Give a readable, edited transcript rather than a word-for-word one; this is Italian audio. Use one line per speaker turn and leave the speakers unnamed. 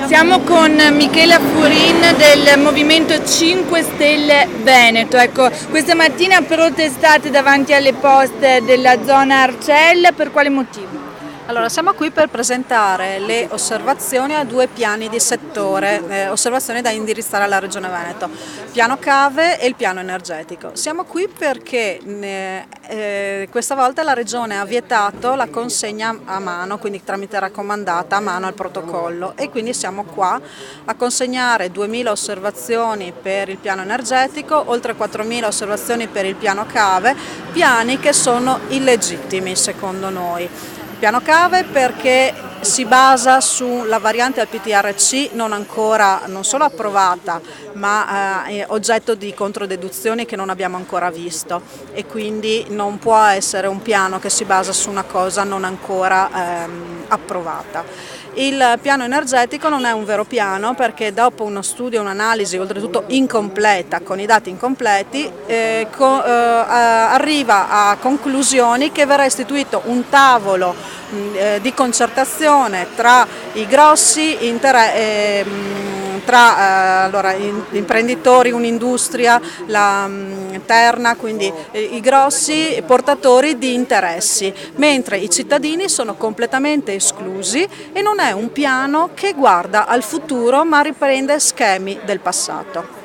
Siamo con Michela Furin del Movimento 5 Stelle Veneto. Ecco, questa mattina protestate davanti alle poste della zona Arcella, per quale motivo?
Allora, siamo qui per presentare le osservazioni a due piani di settore, osservazioni da indirizzare alla Regione Veneto, piano cave e il piano energetico. Siamo qui perché questa volta la Regione ha vietato la consegna a mano, quindi tramite raccomandata a mano al protocollo, e quindi siamo qua a consegnare 2000 osservazioni per il piano energetico, oltre 4000 osservazioni per il piano cave, piani che sono illegittimi secondo noi. Piano cave perché si basa sulla variante al PTRC non solo approvata, ma è oggetto di controdeduzioni che non abbiamo ancora visto, e quindi non può essere un piano che si basa su una cosa non ancora approvata. Il piano energetico non è un vero piano perché dopo uno studio e un'analisi oltretutto incompleta, con i dati incompleti, arriva a conclusioni che verrà istituito un tavolo di concertazione tra i grossi imprenditori, un'industria, la Terna, quindi i grossi portatori di interessi, mentre i cittadini sono completamente esclusi e non è un piano che guarda al futuro ma riprende schemi del passato.